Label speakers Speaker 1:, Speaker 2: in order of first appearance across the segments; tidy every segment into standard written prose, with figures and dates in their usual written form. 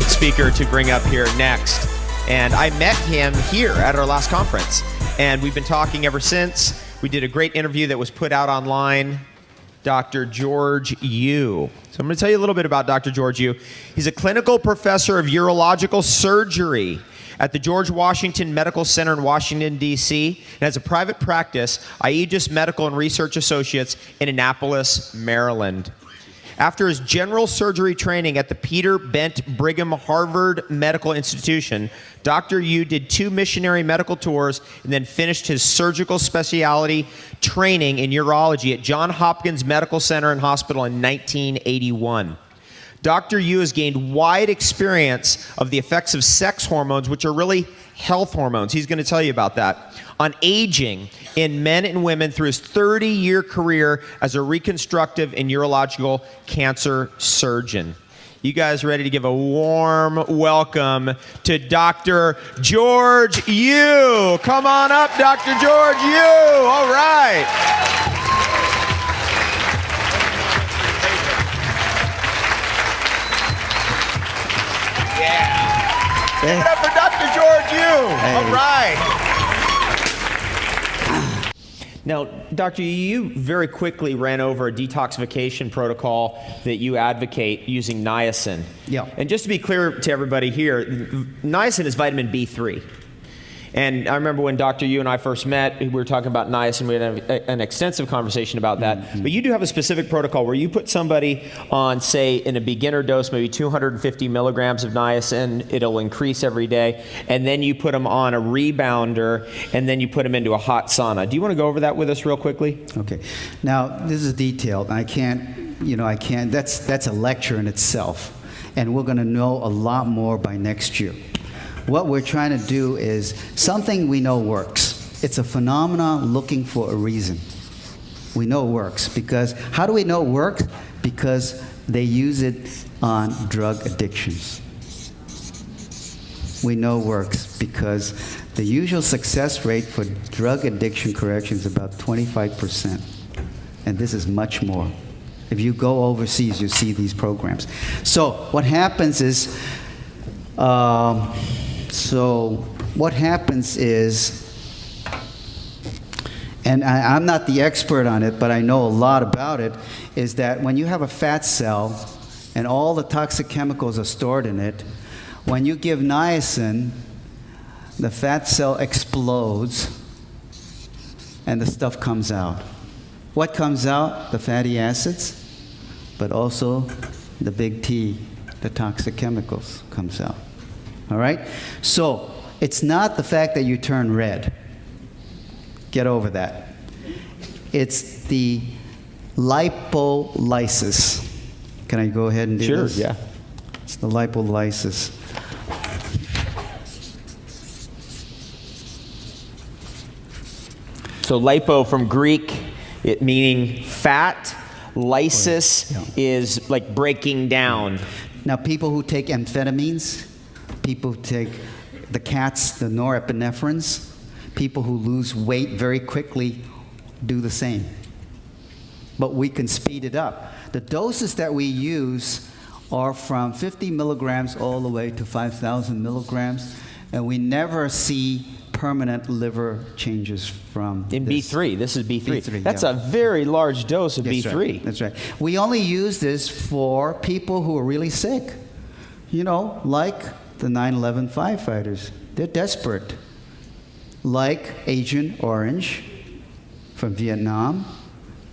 Speaker 1: speaker to bring up here next. And I met him here at our last conference. And we've been talking ever since. We did a great interview that was put out online. Dr. George Yu. So I'm going to tell you a little bit about Dr. George Yu. He's a clinical professor of urological surgery at the George Washington Medical Center in Washington, D.C., and has a private practice, Aegis Medical and Research Associates, in Annapolis, Maryland. After his general surgery training at the Peter Bent Brigham Harvard Medical Institution, Dr. Yu did 2 missionary medical tours and then finished his surgical specialty training in urology at Johns Hopkins Medical Center and Hospital in 1981. Dr. Yu has gained wide experience of the effects of sex hormones, which are really health hormones. He's going to tell you about that, on aging in men and women through his 30-year career as a reconstructive and urological cancer surgeon. You guys ready to give a warm welcome to Dr. George Yu? Come on up, Dr. George Yu. All right. Give it up for Dr. George Yu. Hey. All right. Now, Dr. Yu, you very quickly ran over a detoxification protocol that you advocate using niacin.
Speaker 2: Yeah.
Speaker 1: And just to be clear to everybody here, niacin is vitamin B3. And I remember when Dr. Yu and I first met, we were talking about niacin. We had an extensive conversation about that. Mm-hmm. But you do have a specific protocol where you put somebody on, say, in a beginner dose, maybe 250 milligrams of niacin. It'll increase every day. And then you put them on a rebounder, and then you put them into a hot sauna. Do you want to go over that with us real quickly?
Speaker 2: Okay. Now, this is detailed. I can't, that's a lecture in itself. And we're going to know a lot more by next year. What we're trying to do is something we know works. It's a phenomenon looking for a reason. We know it works because, how do we know it works? Because they use it on drug addictions. We know it works because the usual success rate for drug addiction correction is about 25%. And this is much more. If you go overseas, you see these programs. So what happens is, and I'm not the expert on it, but I know a lot about it, is that when you have a fat cell and all the toxic chemicals are stored in it, when you give niacin, the fat cell explodes and the stuff comes out. What comes out? The fatty acids, but also the big T, the toxic chemicals comes out. All right? So it's not the fact that you turn red. Get over that. It's the lipolysis. Can I go ahead and do this?
Speaker 1: Sure, yeah.
Speaker 2: It's the lipolysis.
Speaker 1: So lipo from Greek, it meaning fat. Lysis is like breaking down.
Speaker 2: Now, people who take amphetamines, people who take the norepinephrines, people who lose weight very quickly do the same. But we can speed it up. The doses that we use are from 50 milligrams all the way to 5,000 milligrams, and we never see permanent liver changes from
Speaker 1: in
Speaker 2: this.
Speaker 1: B3. This is B3.
Speaker 2: B3,
Speaker 1: That's
Speaker 2: yeah.
Speaker 1: a very large dose of
Speaker 2: That's
Speaker 1: B3.
Speaker 2: Right. That's right. We only use this for people who are really sick. Like the 9/11 firefighters. They're desperate. Like Agent Orange from Vietnam,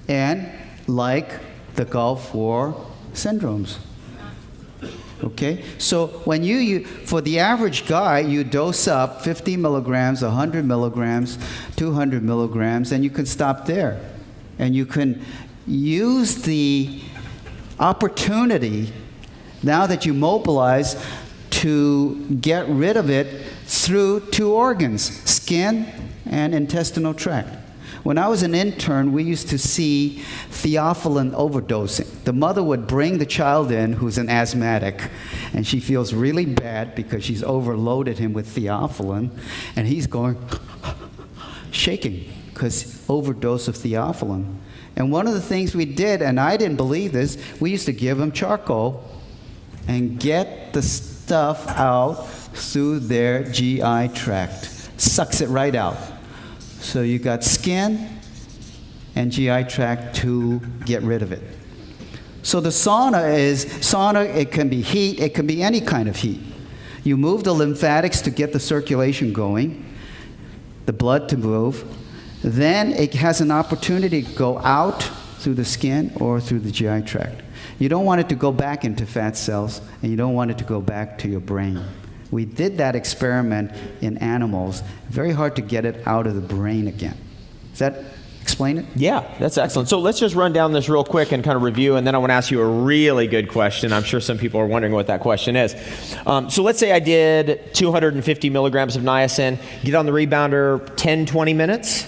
Speaker 2: and like the Gulf War syndromes. Okay? So when for the average guy, you dose up 50 milligrams, 100 milligrams, 200 milligrams, and you can stop there. And you can use the opportunity, now that you mobilize, to get rid of it through 2 organs, skin and intestinal tract. When I was an intern, we used to see theophylline overdosing. The mother would bring the child in who's an asthmatic, and she feels really bad because she's overloaded him with theophylline, and he's going shaking because overdose of theophylline. And one of the things we did, and I didn't believe this, we used to give him charcoal and get the stuff out through their GI tract. Sucks it right out. So you got skin and GI tract to get rid of it. So the sauna, it can be heat, it can be any kind of heat. You move the lymphatics to get the circulation going, the blood to move. Then it has an opportunity to go out through the skin or through the GI tract. You don't want it to go back into fat cells, and you don't want it to go back to your brain. We did that experiment in animals. Very hard to get it out of the brain again. Does that explain it?
Speaker 1: Yeah, that's excellent. So let's just run down this real quick and kind of review, and then I want to ask you a really good question. I'm sure some people are wondering what that question is. So let's say I did 250 milligrams of niacin, get on the rebounder 10, 20 minutes?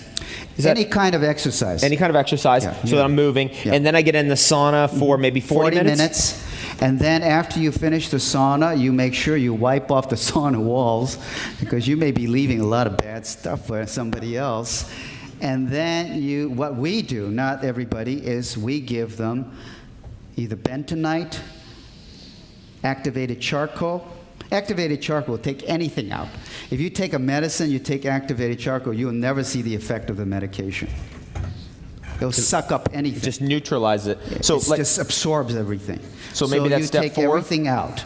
Speaker 2: Any kind of exercise.
Speaker 1: Any kind of exercise, so that I'm moving.
Speaker 2: Yeah.
Speaker 1: And then I get in the sauna for maybe 40 minutes?
Speaker 2: And then after you finish the sauna, you make sure you wipe off the sauna walls, because you may be leaving a lot of bad stuff for somebody else. And then what we do, not everybody, is we give them either bentonite, activated charcoal. Activated charcoal will take anything out. If you take a medicine, you take activated charcoal, you will never see the effect of the medication. It'll suck up anything.
Speaker 1: Just neutralize it. So
Speaker 2: it just absorbs everything.
Speaker 1: So maybe that's step 4?
Speaker 2: You take everything out.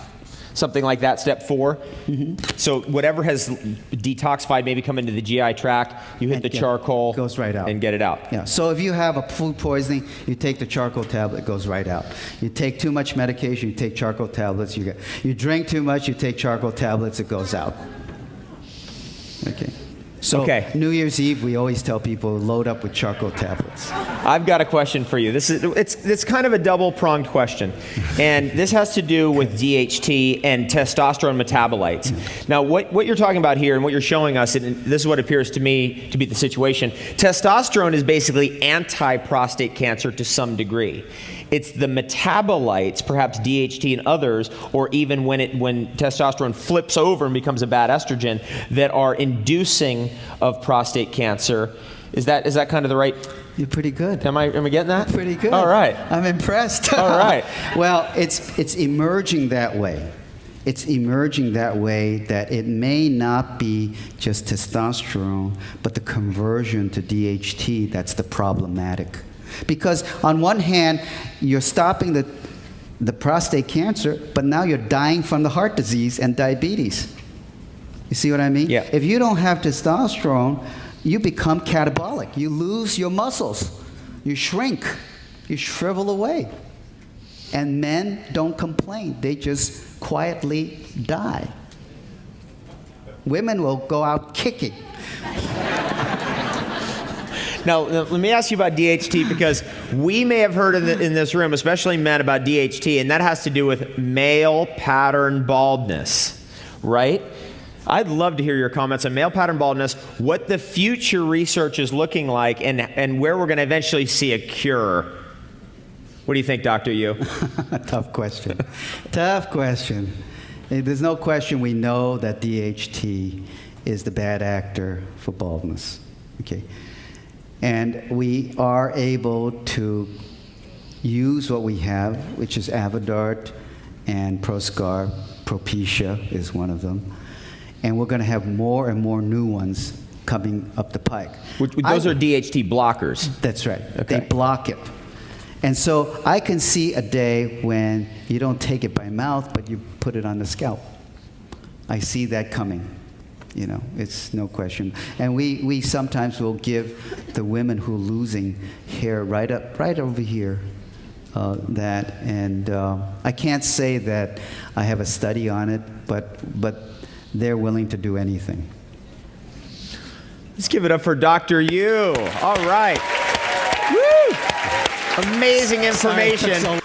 Speaker 1: Something like that, step 4. Mm-hmm. So whatever has detoxified maybe come into the GI tract, you hit the charcoal,
Speaker 2: goes right out,
Speaker 1: and get it out.
Speaker 2: Yeah. So if you have a food poisoning, you take the charcoal tablet, it goes right out. You take too much medication, you take charcoal tablets. You drink too much, you take charcoal tablets, it goes out. Okay. So New Year's Eve, we always tell people load up with charcoal tablets.
Speaker 1: I've got a question for you. It's kind of a double-pronged question, and this has to do with DHT and testosterone metabolites. Now, what you're talking about here and what you're showing us, and this is what appears to me to be the situation, testosterone is basically anti-prostate cancer to some degree. It's the metabolites, perhaps DHT and others, or even when testosterone flips over and becomes a bad estrogen, that are inducing of prostate cancer. Is that kind of the right?
Speaker 2: You're pretty good.
Speaker 1: Am I getting that?
Speaker 2: Pretty good.
Speaker 1: All right.
Speaker 2: I'm impressed.
Speaker 1: All right.
Speaker 2: Well, it's emerging that way. It's emerging that way that it may not be just testosterone, but the conversion to DHT that's the problematic. Because on one hand, you're stopping the prostate cancer, but now you're dying from the heart disease and diabetes. You see what I mean?
Speaker 1: Yeah.
Speaker 2: If you don't have testosterone, you become catabolic. You lose your muscles. You shrink. You shrivel away. And men don't complain. They just quietly die. Women will go out kicking.
Speaker 1: Now, let me ask you about DHT, because we may have heard in this room, especially men, about DHT, and that has to do with male pattern baldness, right? I'd love to hear your comments on male pattern baldness, what the future research is looking like, and where we're going to eventually see a cure. What do you think, Dr. Yu?
Speaker 2: Tough question. Tough question. There's no question we know that DHT is the bad actor for baldness. Okay. And we are able to use what we have, which is Avodart and Proscar. Propecia is one of them. And we're going to have more and more new ones coming up the pike.
Speaker 1: Those are DHT blockers.
Speaker 2: That's right.
Speaker 1: Okay.
Speaker 2: They block it. And so I can see a day when you don't take it by mouth, but you put it on the scalp. I see that coming. You know, it's no question. And we sometimes will give the women who are losing hair right over here, that. And I can't say that I have a study on it, but they're willing to do anything.
Speaker 1: Let's give it up for Dr. Yu. All right. Woo! Amazing information.